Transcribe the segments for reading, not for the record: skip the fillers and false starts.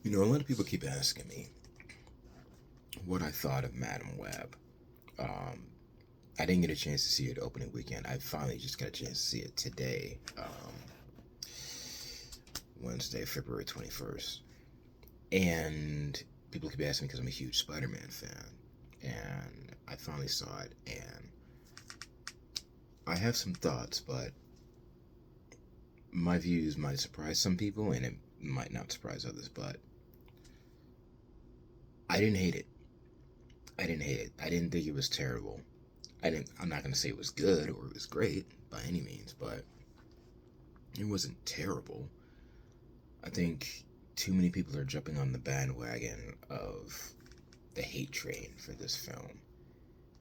A lot of people keep asking me what I thought of Madame Webb. Um, I didn't get a chance to see it opening weekend. I finally just got a chance to see it today, Wednesday, February 21st. And people keep asking me because I'm a huge Spider-Man fan. And I finally saw it, and I have some thoughts, but my views might surprise some people, and it might not surprise others, but I didn't hate it. I didn't hate it. I didn't think it was terrible. I'm not gonna say it was good or it was great by any means, but it wasn't terrible. I think too many people are jumping on the bandwagon of the hate train for this film.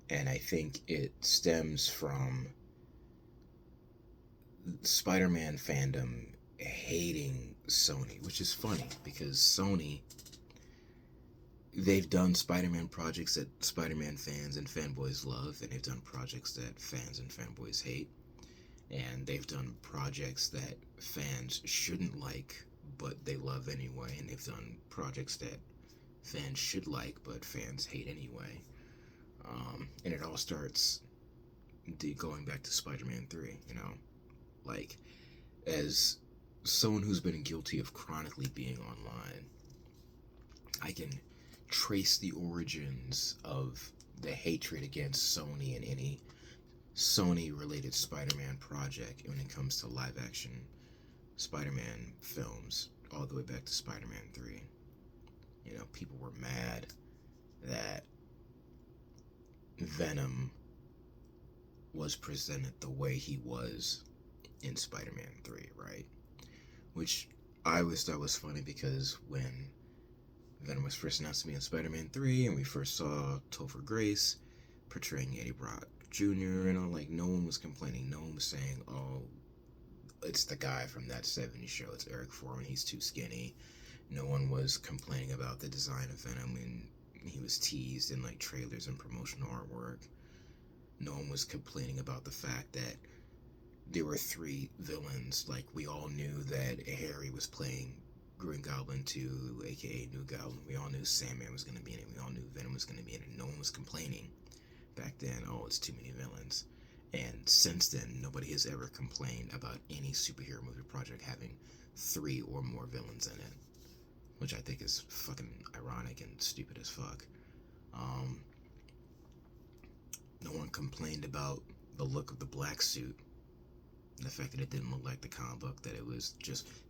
And I think it stems from Spider-Man fandom hating Sony, which is funny because Sony, they've done Spider-Man projects that Spider-Man fans and fanboys love, and they've done projects that fans and fanboys hate, and they've done projects that fans shouldn't like but they love anyway, and they've done projects that fans should like but fans hate anyway. And it all starts going back to Spider-Man 3, like, as someone who's been guilty of chronically being online, I can trace the origins of the hatred against Sony and any Sony related Spider-Man project when it comes to live action Spider-Man films, all the way back to Spider-Man 3. People were mad that Venom was presented the way he was in Spider-Man 3, right? Which I always thought was funny because when Venom was first announced to me in Spider-Man 3 and we first saw Topher Grace portraying Eddie Brock Jr., no one was complaining. No one was saying, oh, it's the guy from that '70s show. It's Eric Foreman. He's too skinny. No one was complaining about the design of Venom when he was teased in trailers and promotional artwork. No one was complaining about the fact that there were three villains. We all knew that Harry was playing Green Goblin 2, aka New Goblin. We all knew Sandman was going to be in it. We all knew Venom was going to be in it. No one was complaining back then, oh, it's too many villains. And since then, nobody has ever complained about any superhero movie project having three or more villains in it, which I think is fucking ironic and stupid as fuck. Um, no one complained about the look of the black suit, the fact that it didn't look like the comic book, that it was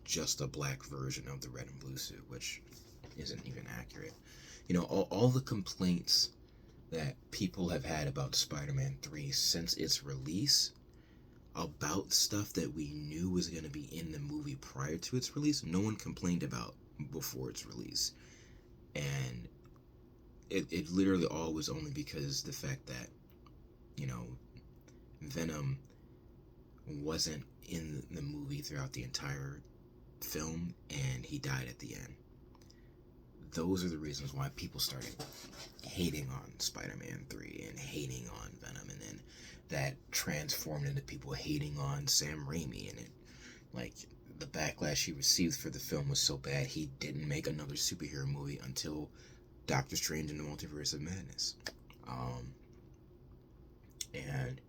just a black version of the red and blue suit, which isn't even accurate. All the complaints that people have had about Spider-Man 3 since its release, about stuff that we knew was going to be in the movie prior to its release, no one complained about before its release. And it literally all was only because the fact that, Venom wasn't in the movie throughout the entire film and he died at the end. Those are the reasons why people started hating on Spider-Man 3 and hating on Venom, and then that transformed into people hating on Sam Raimi, and the backlash he received for the film was so bad he didn't make another superhero movie until Doctor Strange in the Multiverse of Madness. And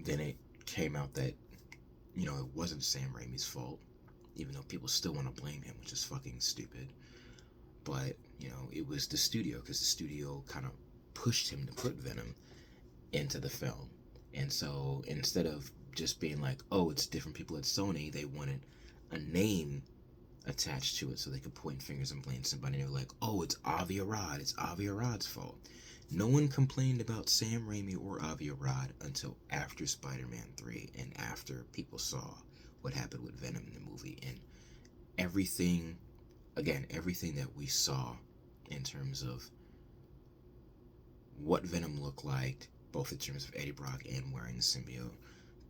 then it came out that it wasn't Sam Raimi's fault, even though people still want to blame him, which is fucking stupid. But it was the studio, because the studio kind of pushed him to put Venom into the film. And so instead of just being like, oh, it's different people at Sony, they wanted a name attached to it so they could point fingers and blame somebody. They were like, oh, it's Avi Arad. It's Avi Arad's fault. No one complained about Sam Raimi or Avi Arad until after Spider-Man 3 and after people saw what happened with Venom in the movie. And everything that we saw in terms of what Venom looked like, both in terms of Eddie Brock and wearing the symbiote,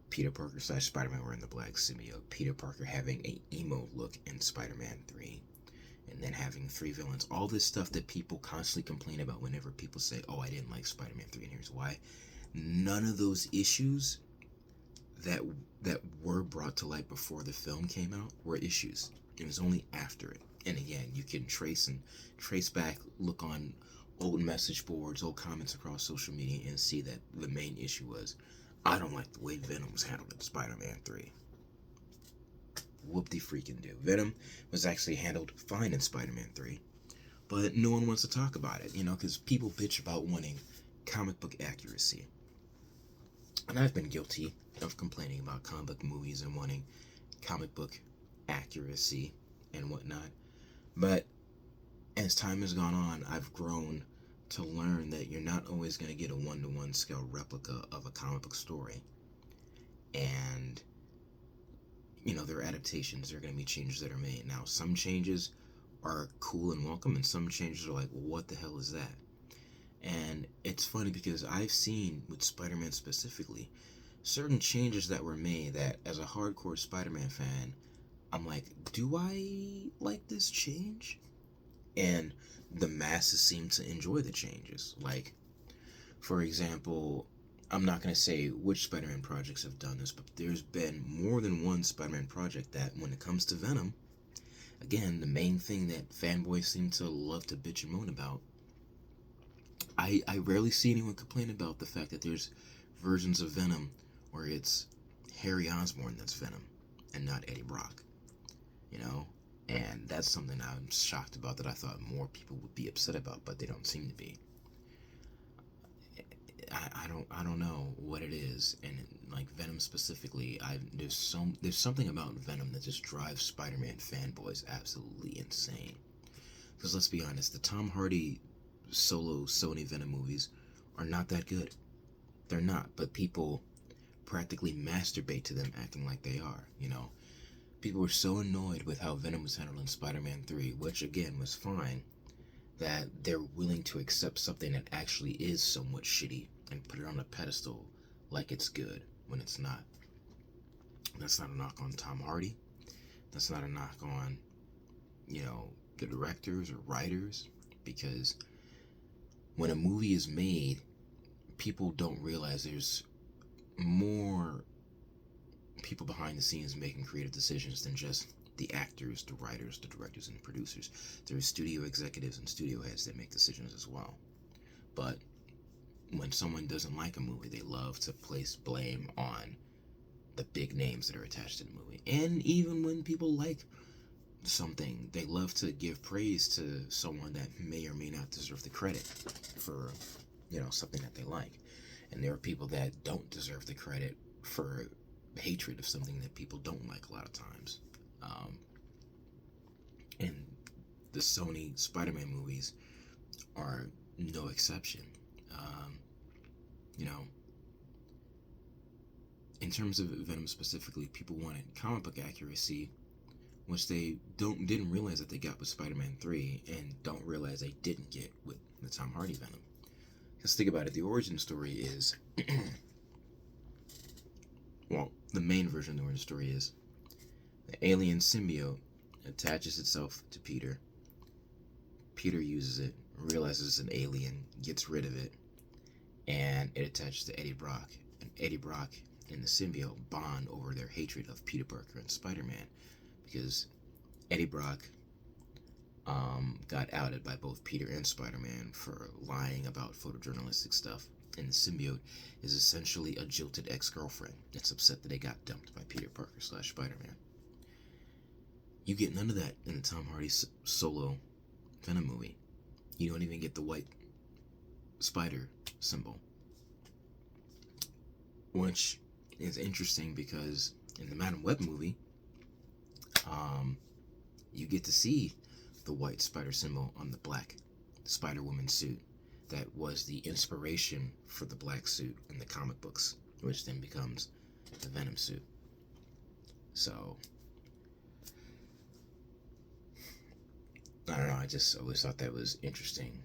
Peter Parker / Spider-Man wearing the black symbiote, Peter Parker having a emo look in Spider-Man 3, and then having three villains, all this stuff that people constantly complain about whenever people say, oh, I didn't like Spider-Man 3 and here's why. None of those issues that were brought to light before the film came out were issues. It was only after it. And again, you can trace back, look on old message boards, old comments across social media, and see that the main issue was, I don't like the way Venom was handled in Spider-Man 3. Whoop-de-freaking do. Venom was actually handled fine in Spider-Man 3, but no one wants to talk about it, because people bitch about wanting comic book accuracy. And I've been guilty of complaining about comic book movies and wanting comic book accuracy and whatnot. But as time has gone on, I've grown to learn that you're not always going to get a one-to-one scale replica of a comic book story. And, there are adaptations, there are going to be changes that are made. Now, some changes are cool and welcome, and some changes are like, well, what the hell is that? And it's funny because I've seen, with Spider-Man specifically, certain changes that were made that, as a hardcore Spider-Man fan, I'm like, do I like this change? And the masses seem to enjoy the changes. Like, for example, I'm not going to say which Spider-Man projects have done this, but there's been more than one Spider-Man project that, when it comes to Venom, again, the main thing that fanboys seem to love to bitch and moan about, I rarely see anyone complain about the fact that there's versions of Venom where it's Harry Osborn that's Venom and not Eddie Brock, and that's something I'm shocked about, that I thought more people would be upset about, but they don't seem to be. I don't know what it is, and like Venom specifically, there's something about Venom that just drives Spider-Man fanboys absolutely insane. Because let's be honest, the Tom Hardy solo Sony Venom movies are not that good. They're not, but people practically masturbate to them acting like they are, People were so annoyed with how Venom was handled in Spider-Man 3, which again was fine, that they're willing to accept something that actually is somewhat shitty and put it on a pedestal like it's good when it's not. That's not a knock on Tom Hardy. That's not a knock on, the directors or writers, because when a movie is made, people don't realize there's more people behind the scenes making creative decisions than just the actors, the writers, the directors, and the producers. There's studio executives and studio heads that make decisions as well. But when someone doesn't like a movie, they love to place blame on the big names that are attached to the movie. And even when people like something, they love to give praise to someone that may or may not deserve the credit for, something that they like. And there are people that don't deserve the credit for hatred of something that people don't like a lot of times. And the Sony Spider-Man movies are no exception. In terms of Venom specifically, people wanted comic book accuracy, which they didn't realize that they got with Spider-Man 3, and don't realize they didn't get with the Tom Hardy Venom. Because think about it, the origin story is, well, the main version of the origin story is, the alien symbiote attaches itself to Peter. Peter uses it, realizes it's an alien, gets rid of it, and it attaches to Eddie Brock. And Eddie Brock and the symbiote bond over their hatred of Peter Parker and Spider-Man, because Eddie Brock got outed by both Peter and Spider-Man for lying about photojournalistic stuff, and the symbiote is essentially a jilted ex-girlfriend that's upset that they got dumped by Peter Parker / Spider-Man. You get none of that in the Tom Hardy solo Venom movie. You don't even get the white spider symbol, which is interesting because in the Madame Webb movie, you get to see the white spider symbol on the black Spider-Woman suit that was the inspiration for the black suit in the comic books, which then becomes the Venom suit. So, I don't know, I just always thought that was interesting.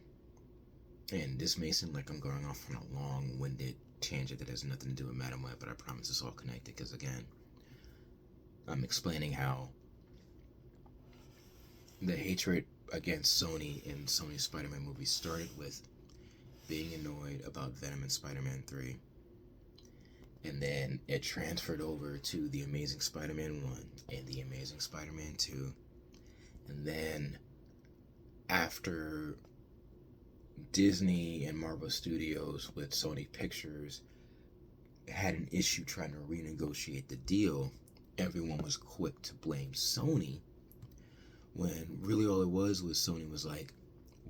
And this may seem like I'm going off on a long-winded tangent that has nothing to do with Madame Web, but I promise it's all connected, because again, I'm explaining how the hatred against Sony and Sony Spider-Man movies started with being annoyed about Venom and Spider-Man 3, and then it transferred over to The Amazing Spider-Man 1 and The Amazing Spider-Man 2, And then after Disney and Marvel Studios with Sony Pictures had an issue trying to renegotiate the deal, everyone was quick to blame Sony, when really all it was Sony was like,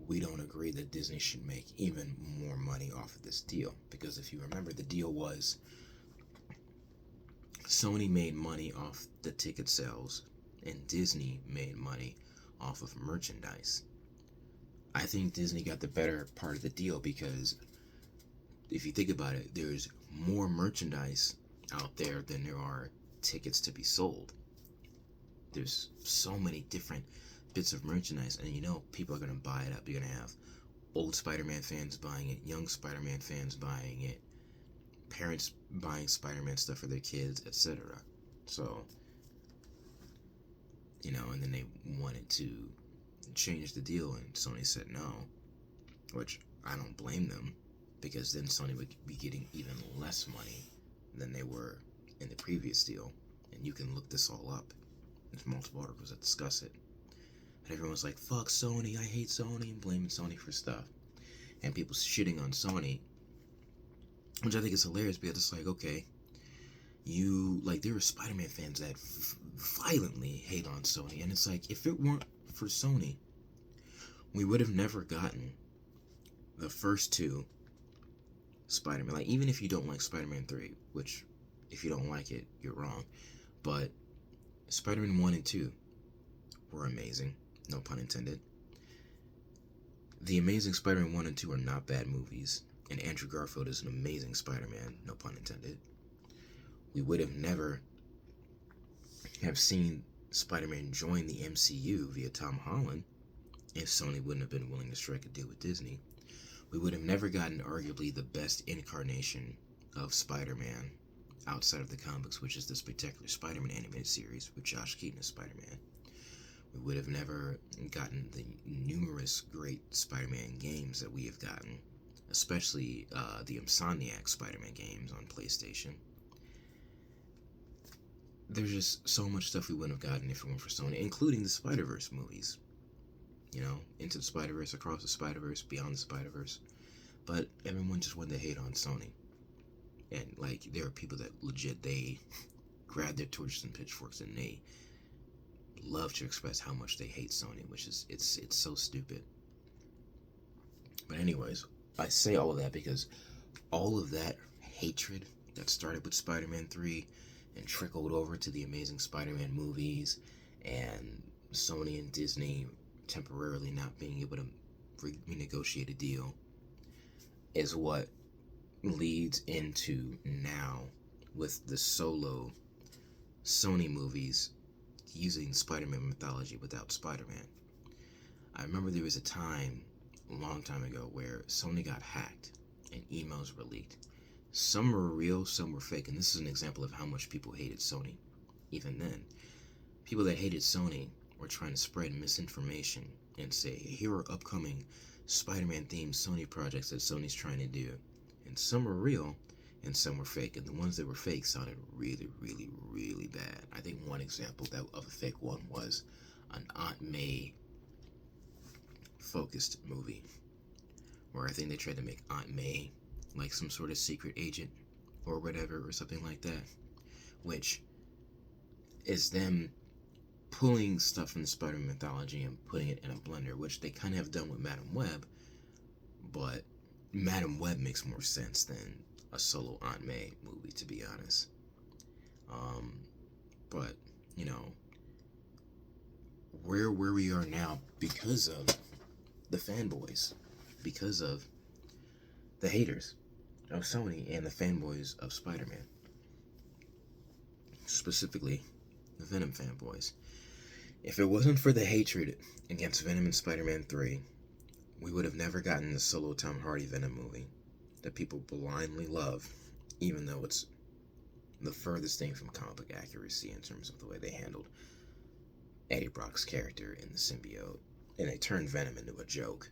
we don't agree that Disney should make even more money off of this deal. Because if you remember, the deal was Sony made money off the ticket sales and Disney made money off of merchandise. I think Disney got the better part of the deal because if you think about it, there's more merchandise out there than there are tickets to be sold. There's so many different bits of merchandise, and you know people are going to buy it up. You're going to have old Spider-Man fans buying it, young Spider-Man fans buying it, parents buying Spider-Man stuff for their kids, etc. So, you know, and then they wanted to change the deal, and Sony said no, which I don't blame them, because then Sony would be getting even less money than they were in the previous deal. And you can look this all up. There's multiple articles that discuss it. And everyone's like, fuck Sony, I hate Sony, and blaming Sony for stuff. And people shitting on Sony, which I think is hilarious, because it's like, okay, there are Spider-Man fans that violently hate on Sony, and it's like, if it weren't for Sony, we would have never gotten the first two Spider-Man. Like, even if you don't like Spider-Man 3, which, if you don't like it, you're wrong, but Spider-Man 1 and 2 were amazing, no pun intended. The Amazing Spider-Man 1 and 2 are not bad movies, and Andrew Garfield is an amazing Spider-Man, no pun intended. We would have never have seen Spider-Man join the MCU via Tom Holland if Sony wouldn't have been willing to strike a deal with Disney. We would have never gotten arguably the best incarnation of Spider-Man outside of the comics, which is the Spectacular Spider-Man animated series with Josh Keaton as Spider-Man. We would have never gotten the numerous great Spider-Man games that we have gotten, especially the Insomniac Spider-Man games on PlayStation. There's just so much stuff we wouldn't have gotten if it weren't for Sony, including the Spider-Verse movies. You know, Into the Spider-Verse, Across the Spider-Verse, Beyond the Spider-Verse. But everyone just wanted to hate on Sony. And, like, there are people that legit, they grab their torches and pitchforks and they love to express how much they hate Sony, which is, it's so stupid. But anyways, I say all of that because all of that hatred that started with Spider-Man 3 and trickled over to the Amazing Spider-Man movies and Sony and Disney temporarily not being able to renegotiate a deal is what leads into now with the solo Sony movies using Spider-Man mythology without Spider-Man. I remember there was a time, a long time ago, where Sony got hacked and emails were leaked. Some were real, some were fake, and this is an example of how much people hated Sony. Even then, people that hated Sony were trying to spread misinformation and say, here are upcoming Spider-Man themed Sony projects that Sony's trying to do. And some were real and some were fake, and the ones that were fake sounded really, really, really bad. I think one example of a fake one was an Aunt May focused movie, where I think they tried to make Aunt May like some sort of secret agent or whatever, or something like that, which is them pulling stuff from the Spider-Man mythology and putting it in a blender, which they kind of have done with Madame Webb, but Madame Webb makes more sense than a solo Aunt May movie, to be honest. But, you know, where we are now because of the fanboys, because of the haters of Sony and the fanboys of Spider-Man, specifically the Venom fanboys. If it wasn't for the hatred against Venom and Spider-Man 3, we would have never gotten the solo Tom Hardy Venom movie that people blindly love, even though it's the furthest thing from comic book accuracy in terms of the way they handled Eddie Brock's character in the symbiote. And they turned Venom into a joke.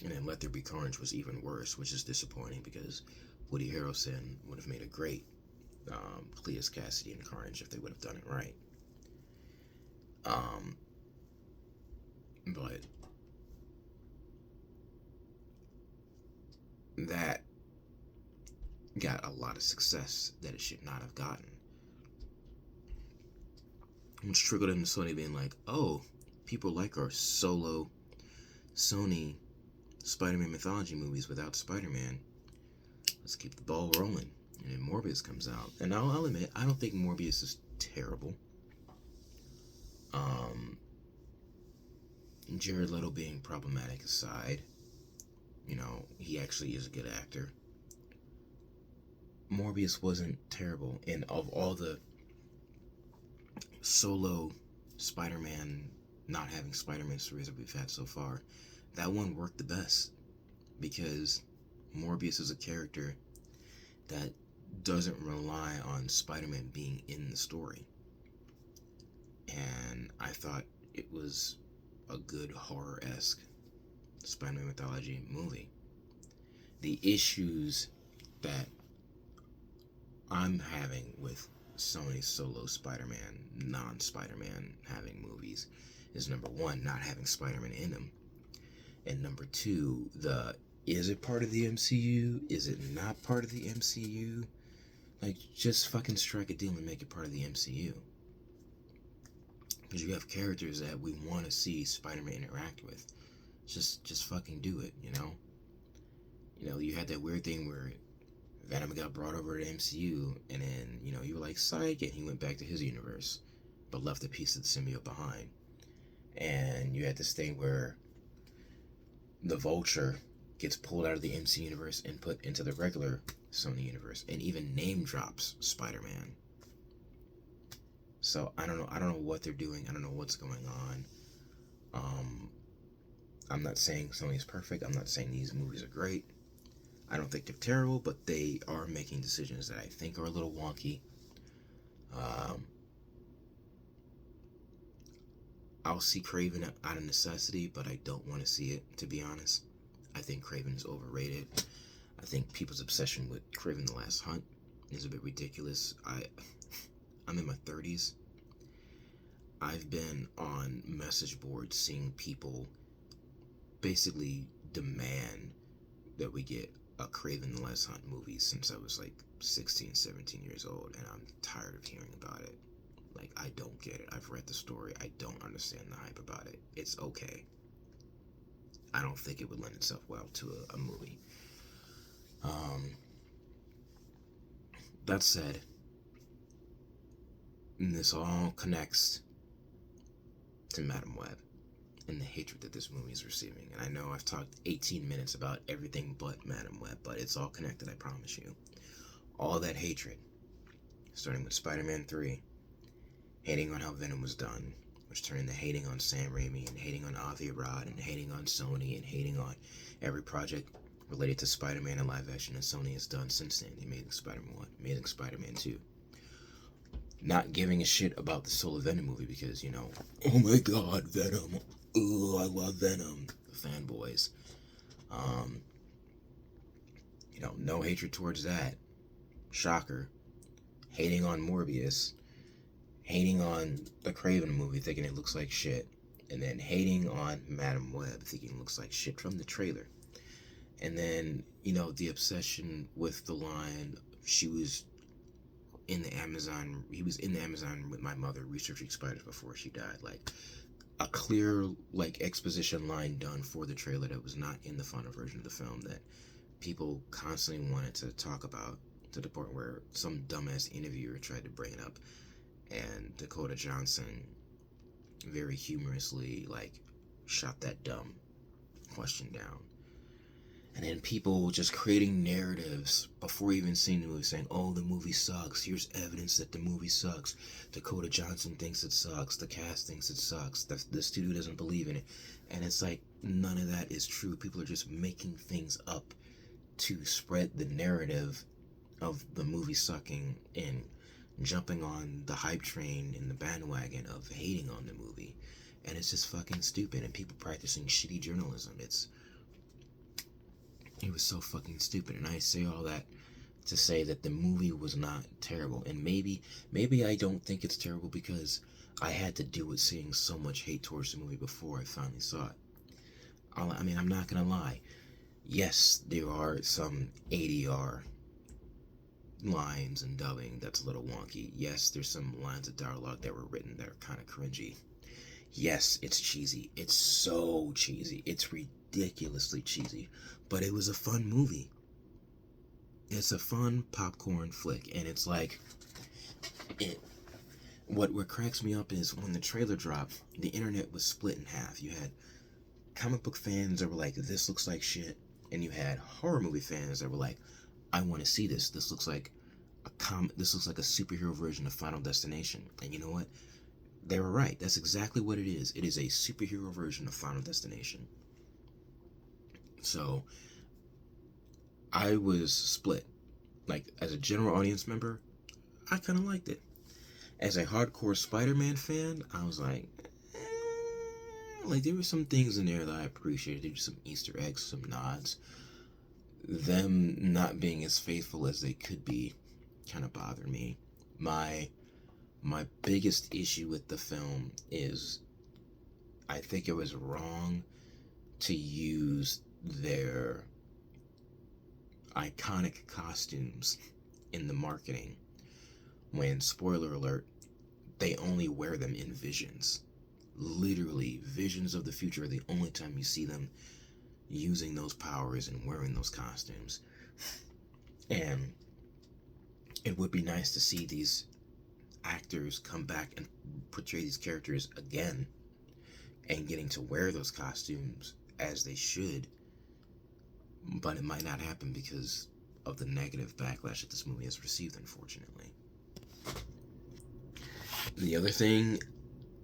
And then Let There Be Carnage was even worse, which is disappointing because Woody Harrelson would have made a great Cletus Cassidy and Carnage if they would have done it right. But that got a lot of success that it should not have gotten. Which trickled into Sony being like, oh, people like our solo Sony Spider-Man mythology movies without Spider-Man. Let's keep the ball rolling. And then Morbius comes out. And I'll admit, I don't think Morbius is terrible. Jared Leto being problematic aside, he actually is a good actor. Morbius wasn't terrible. And of all the solo Spider-Man, not having Spider-Man stories that we've had so far, that one worked the best. Because Morbius is a character that doesn't rely on Spider-Man being in the story. And I thought it was a good horror-esque Spider-Man mythology movie. The issues that I'm having with Sony's solo Spider-Man, non-Spider-Man having movies is number one, not having Spider-Man in them. And number two, is it part of the MCU? Is it not part of the MCU? Like, just fucking strike a deal and make it part of the MCU. Because you have characters that we want to see Spider-Man interact with. Just fucking do it, You had that weird thing where Venom got brought over to the MCU, and then, you were like, psych, and he went back to his universe, but left a piece of the symbiote behind. And you had this thing where the Vulture gets pulled out of the MC universe and put into the regular Sony universe, and even name drops Spider-Man. So I don't know what they're doing. I don't know what's going on. I'm not saying Sony's perfect. I'm not saying these movies are great. I don't think they're terrible, but they are making decisions that I think are a little wonky. I'll see Kraven out of necessity, but I don't want to see it, to be honest. I think Kraven is overrated. I think people's obsession with Kraven the Last Hunt is a bit ridiculous. I'm in my 30s. I've been on message boards seeing people basically demand that we get a Kraven the Last Hunt movie since I was like 16, 17 years old, and I'm tired of hearing about it. Like, I don't get it. I've read the story. I don't understand the hype about it. It's okay. I don't think it would lend itself well to a movie. That said, this all connects to Madame Webb and the hatred that this movie is receiving. And I know I've talked 18 minutes about everything but Madame Webb, but it's all connected, I promise you. All that hatred, starting with Spider-Man 3, hating on how Venom was done, which turned into hating on Sam Raimi, and hating on Avi Arad, and hating on Sony, and hating on every project related to Spider-Man and live action that Sony has done since then. The Amazing Spider-Man 1, Amazing Spider-Man 2. Not giving a shit about the solo Venom movie because, oh my god, Venom. Ooh, I love Venom. The fanboys. No hatred towards that. Shocker. Hating on Morbius. Hating on the Kraven movie, thinking it looks like shit. And then hating on Madame Webb, thinking it looks like shit from the trailer. And then, the obsession with the line, he was in the Amazon with my mother researching spiders before she died. Like, a clear, exposition line done for the trailer that was not in the final version of the film that people constantly wanted to talk about, to the point where some dumbass interviewer tried to bring it up, and Dakota Johnson very humorously, shot that dumb question down. And then people just creating narratives before even seeing the movie, saying, oh, the movie sucks. Here's evidence that the movie sucks. Dakota Johnson thinks it sucks. The cast thinks it sucks. The studio doesn't believe in it. And it's like, none of that is true. People are just making things up to spread the narrative of the movie sucking and jumping on the hype train in the bandwagon of hating on the movie. And it's just fucking stupid. And people practicing shitty journalism. It was so fucking stupid. And I say all that to say that the movie was not terrible. And maybe I don't think it's terrible because I had to deal with seeing so much hate towards the movie before I finally saw it. I mean, I'm not gonna lie. Yes, there are some ADR lines and dubbing that's a little wonky. Yes, there's some lines of dialogue that were written that are kind of cringy. Yes, it's cheesy. It's so cheesy. It's ridiculously cheesy. But it was a fun movie. It's a fun popcorn flick, and it's like it. What cracks me up is when the trailer dropped, the internet was split in half. You had comic book fans that were like, "This looks like shit," and you had horror movie fans that were like, "I want to see this. This looks like This looks like a superhero version of Final Destination." And you know what? They were right. That's exactly what it is. It is a superhero version of Final Destination. So I was split. Like, as a general audience member, I kind of liked it. As a hardcore Spider-Man fan, I was like, like, there were some things in there that I appreciated. There were some Easter eggs, some nods. Them not being as faithful as they could be kind of bothered me. My biggest issue with the film is I think it was wrong to use their iconic costumes in the marketing when, spoiler alert, they only wear them in visions. Literally, visions of the future are the only time you see them using those powers and wearing those costumes. And it would be nice to see these actors come back and portray these characters again and getting to wear those costumes as they should, but it might not happen because of the negative backlash that this movie has received, unfortunately. The other thing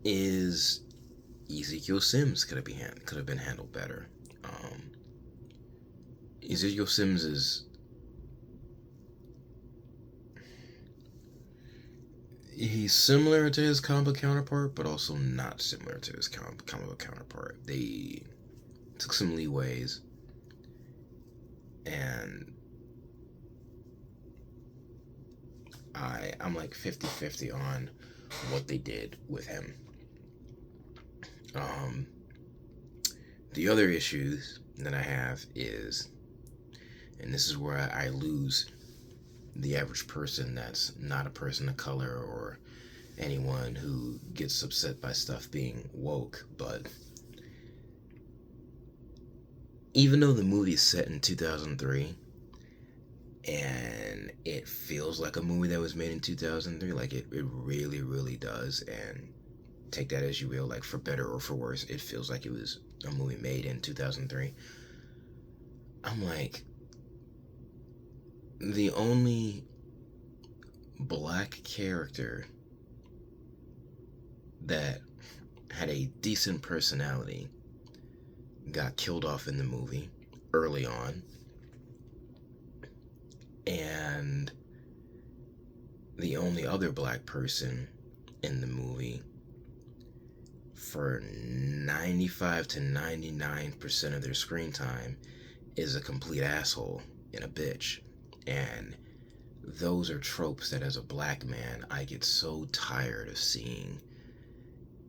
is Ezekiel Sims could have been handled better. Ezekiel Sims is he's similar to his comic counterpart, but also not similar to his comic counterpart. They took some leeways, and I'm like 50-50 on what they did with him. The other issues that I have is, and this is where I lose the average person that's not a person of color or anyone who gets upset by stuff being woke, but even though the movie is set in 2003 and it feels like a movie that was made in 2003, like it really, really does, and take that as you will, like for better or for worse, it feels like it was a movie made in 2003. I'm like, the only black character that had a decent personality got killed off in the movie early on, and the only other black person in the movie for 95 to 99% of their screen time is a complete asshole and a bitch. And those are tropes that as a black man I get so tired of seeing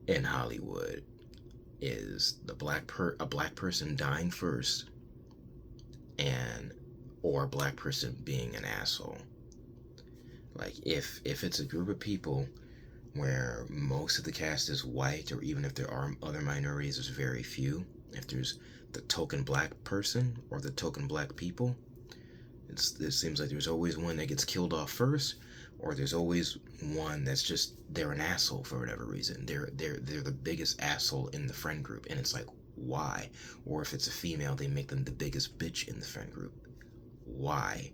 in Hollywood, is a black person dying first, and or a black person being an asshole. Like, if it's a group of people where most of the cast is white, or even if there are other minorities, there's very few. If there's the token black person or the token black people, it seems like there's always one that gets killed off first, or there's always one that's just, they're an asshole for whatever reason. They're the biggest asshole in the friend group, and it's like, why? Or if it's a female, they make them the biggest bitch in the friend group. Why?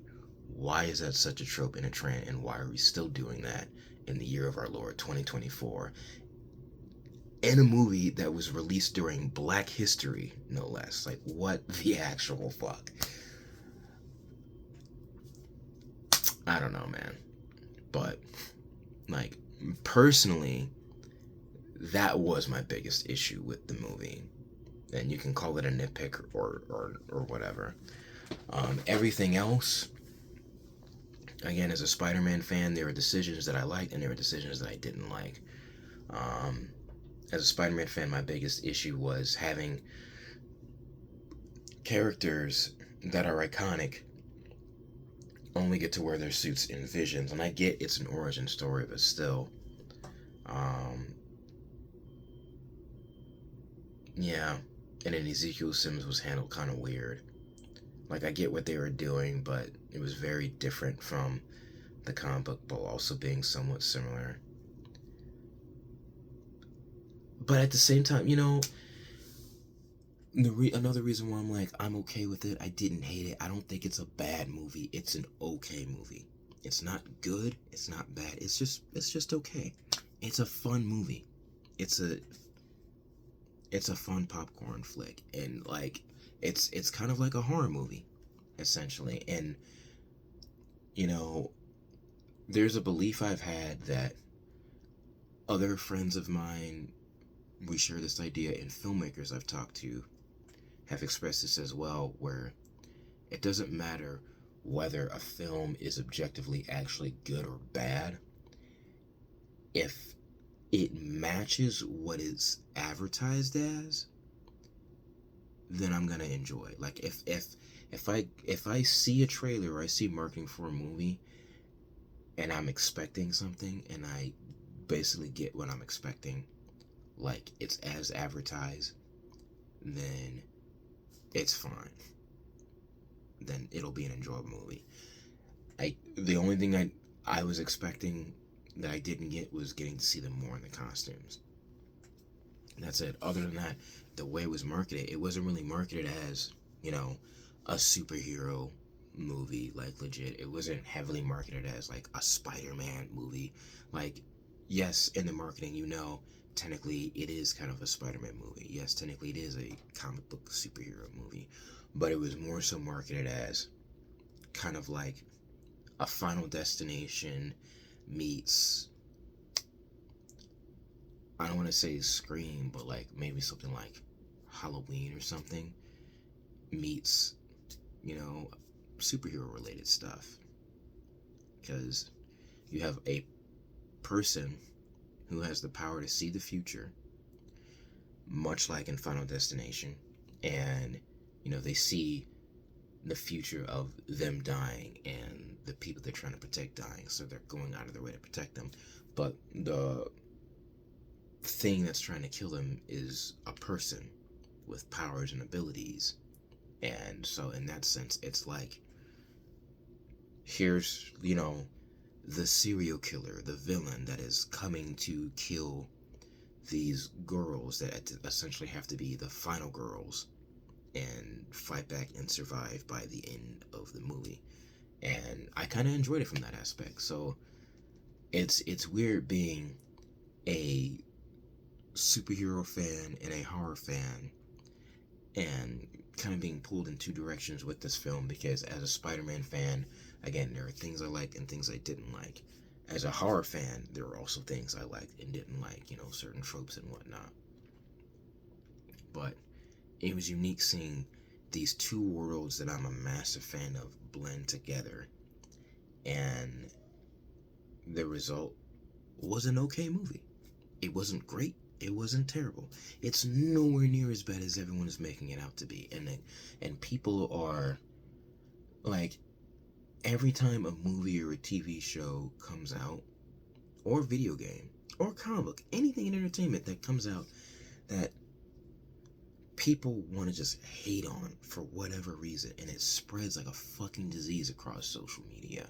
Why is that such a trope and a trend, and why are we still doing that in the year of our Lord 2024 in a movie that was released during Black History, no less? Like, what the actual fuck? I don't know, man. But, like, personally, that was my biggest issue with the movie. And you can call it a nitpick or whatever. Everything else, again, as a Spider-Man fan, there were decisions that I liked and there were decisions that I didn't like. Um, as a Spider-Man fan, my biggest issue was having characters that are iconic only get to wear their suits in Visions, and I get it's an origin story, but still, um, yeah. And then Ezekiel Sims was handled kind of weird. Like I get what they were doing, but it was very different from the comic book, but also being somewhat similar. But at the same time, another reason why I'm like I'm okay with it. I didn't hate it. I don't think it's a bad movie. It's an okay movie. It's not good. It's not bad. It's just okay. It's a fun movie. It's a it's a fun popcorn flick, and like it's kind of like a horror movie, essentially. And you know, there's a belief I've had that other friends of mine, we share this idea, and filmmakers I've talked to have expressed this as well, where it doesn't matter whether a film is objectively actually good or bad. If it matches what it's advertised as, then I'm gonna enjoy it. Like if I see a trailer or I see marketing for a movie and I'm expecting something and I basically get what I'm expecting, like it's as advertised, then it's fine. Then it'll be an enjoyable movie. The only thing I was expecting that I didn't get was getting to see them more in the costumes. That's it. Other than that, the way it was marketed, it wasn't really marketed as, a superhero movie, like legit. It wasn't heavily marketed as like a Spider-Man movie. Like, yes, in the marketing, technically it is kind of a Spider-Man movie. Yes, technically it is a comic book superhero movie. But it was more so marketed as kind of like a Final Destination meets, I don't want to say Scream, but like maybe something like Halloween or something meets, you know, superhero related stuff. Because you have a person who has the power to see the future, much like in Final Destination, and, they see the future of them dying and the people they're trying to protect dying, so they're going out of their way to protect them. But the thing that's trying to kill them is a person with powers and abilities. And so in that sense, it's like, here's, the serial killer, the villain that is coming to kill these girls that essentially have to be the final girls and fight back and survive by the end of the movie. And I kind of enjoyed it from that aspect. So it's weird being a superhero fan and a horror fan and kind of being pulled in two directions with this film, because as a Spider-Man fan, again, there are things I liked and things I didn't like. As a horror fan, there were also things I liked and didn't like, certain tropes and whatnot. But it was unique seeing these two worlds that I'm a massive fan of blend together, and the result was an okay movie. It wasn't great. It wasn't terrible. It's nowhere near as bad as everyone is making it out to be. And people are like, every time a movie or a TV show comes out, or video game, or comic book, anything in entertainment that comes out that people want to just hate on for whatever reason, and it spreads like a fucking disease across social media.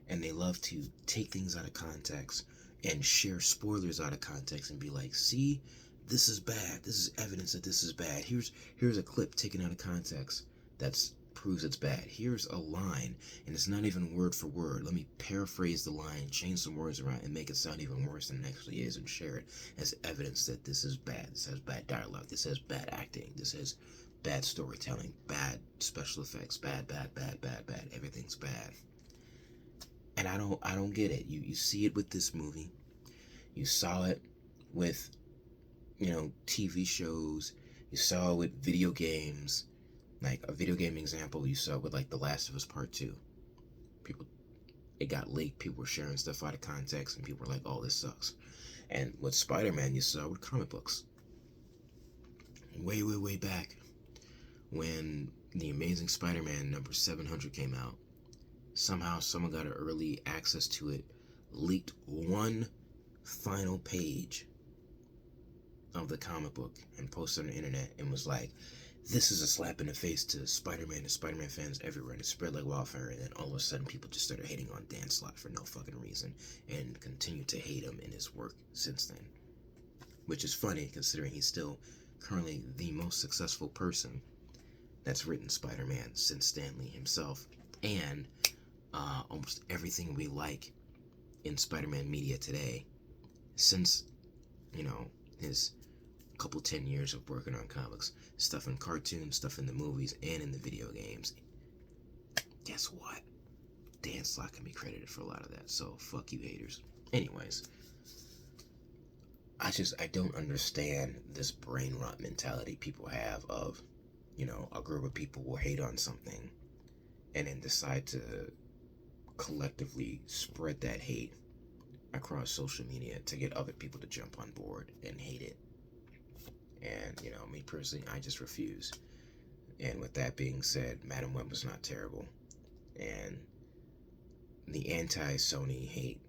And they love to take things out of context and share spoilers out of context and be like, see, this is bad. This is evidence that this is bad. Here's a clip taken out of context that's proves it's bad. Here's a line, and it's not even word for word. Let me paraphrase the line, change some words around, and make it sound even worse than it actually is, and share it as evidence that this is bad. This has bad dialogue. This has bad acting. This has bad storytelling. Bad special effects. Bad. Everything's bad. And I don't get it. You see it with this movie. You saw it with, TV shows. You saw it with video games. Like a video game example, you saw it with like The Last of Us Part 2. People, it got leaked. People were sharing stuff out of context, and people were like, "Oh, this sucks." And with Spider-Man, you saw with comic books, way back when the Amazing Spider-Man number 700 came out. Somehow, someone got an early access to it, leaked one final page of the comic book, and posted on the internet, and was like, "This is a slap in the face to Spider-Man and Spider-Man fans everywhere," and it spread like wildfire. And then all of a sudden, people just started hating on Dan Slott for no fucking reason, and continue to hate him in his work since then. Which is funny, considering he's still currently the most successful person that's written Spider-Man since Stan Lee himself, and almost everything we like in Spider-Man media today, since, you know, his couple 10 years of working on comics, stuff in cartoons, stuff in the movies, and in the video games. Guess what? Dan Slott can be credited for a lot of that, so fuck you haters. Anyways, I don't understand this brain rot mentality people have of, you know, a group of people will hate on something and then decide to collectively spread that hate across social media to get other people to jump on board and hate it. And, you know, me personally, I just refuse. And with that being said, Madame Webb was not terrible. And the anti-Sony hate,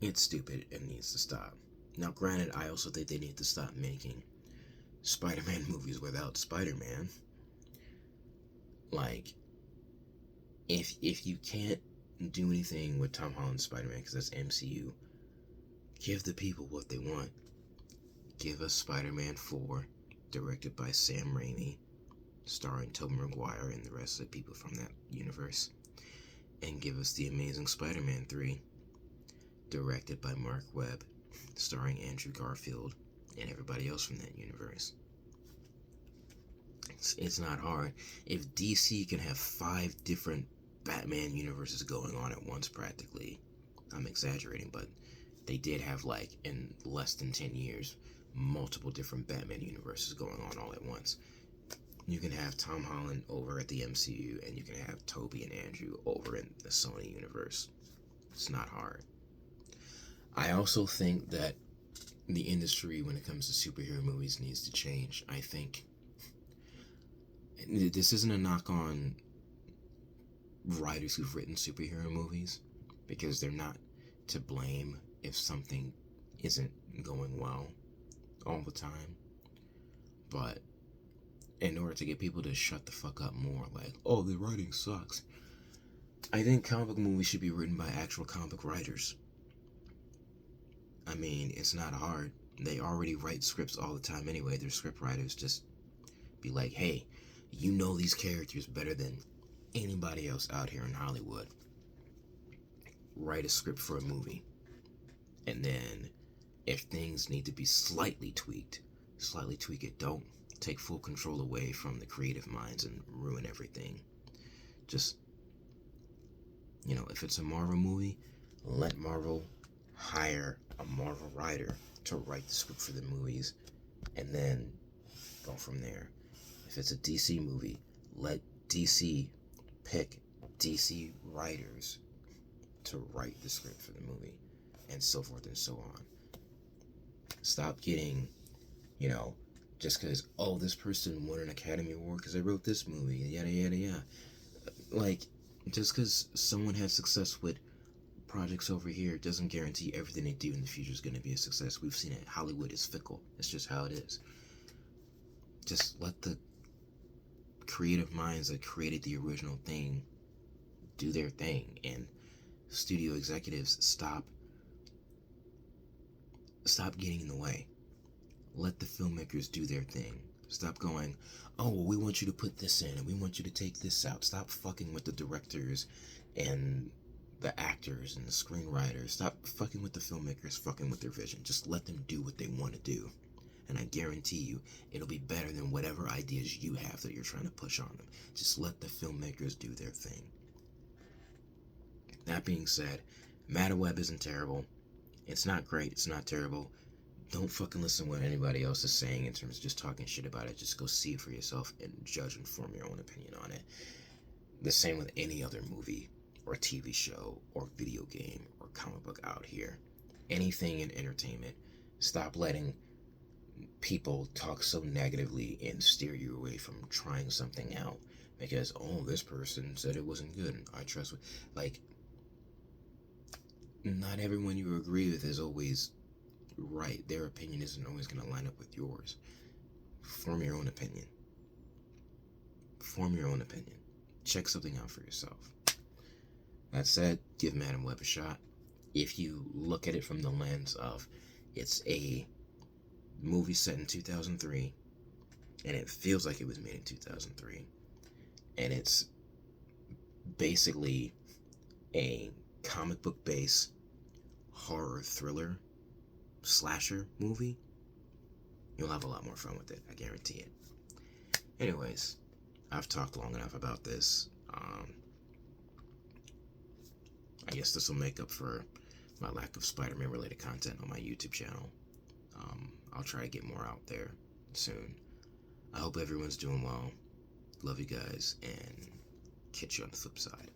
it's stupid and needs to stop. Now, granted, I also think they need to stop making Spider-Man movies without Spider-Man. Like, if you can't do anything with Tom Holland's Spider-Man, because that's MCU, give the people what they want. Give us Spider-Man 4, directed by Sam Raimi, starring Tobey Maguire and the rest of the people from that universe. And give us The Amazing Spider-Man 3, directed by Mark Webb, starring Andrew Garfield and everybody else from that universe. It's not hard. If DC can have 5 different Batman universes going on at once, practically, I'm exaggerating, but they did have, like, in less than 10 years, multiple different Batman universes going on all at once. You can have Tom Holland over at the MCU, and you can have Tobey and Andrew over in the Sony universe. It's not hard. I also think that the industry, when it comes to superhero movies, needs to change. I think this isn't a knock on writers who've written superhero movies, because they're not to blame if something isn't going well all the time. But in order to get people to shut the fuck up more, like, "Oh, the writing sucks," I think comic book movies should be written by actual comic book writers. I mean, it's not hard. They already write scripts all the time anyway. They're script writers. Just be like, "Hey, you know these characters better than anybody else out here in Hollywood. Write a script for a movie. And then, if things need to be slightly tweak it. Don't take full control away from the creative minds and ruin everything. Just, you know, if it's a Marvel movie, let Marvel hire a Marvel writer to write the script for the movies, and then go from there. If it's a DC movie, let DC pick DC writers to write the script for the movie, and so forth and so on. Stop getting, you know, just because, "Oh, this person won an Academy Award because they wrote this movie," yada yada yada. Like, just because someone has success with projects over here doesn't guarantee everything they do in the future is going to be a success. We've seen it. Hollywood is fickle. It's just how it is. Just let the creative minds that created the original thing do their thing, and studio executives stop getting in the way. Let the filmmakers do their thing. Stop going, "Oh, well, we want you to put this in and we want you to take this out." Stop fucking with the directors and the actors and the screenwriters. Stop fucking with the filmmakers, fucking with their vision. Just let them do what they want to do. And I guarantee you, it'll be better than whatever ideas you have that you're trying to push on them. Just let the filmmakers do their thing. That being said, Madame Webb isn't terrible. It's not great. It's not terrible. Don't fucking listen to what anybody else is saying in terms of just talking shit about it. Just go see it for yourself and judge and form your own opinion on it. the same with any other movie or TV show or video game or comic book out here. Anything in entertainment. Stop letting people talk so negatively and steer you away from trying something out because, oh, this person said it wasn't good and I trust it. Like, not everyone you agree with is always right. Their opinion isn't always going to line up with yours. Form your own opinion. Form your own opinion. Check something out for yourself. That said, give Madame Webb a shot. If you look at it from the lens of it's a movie set in 2003 and it feels like it was made in 2003 and it's basically a comic book based horror thriller slasher movie, you'll have a lot more fun with it, I guarantee it. Anyways, I've talked long enough about this. I guess this will make up for my lack of Spider-Man related content on my YouTube channel. I'll try to get more out there soon. I hope everyone's doing well. Love you guys, and catch you on the flip side.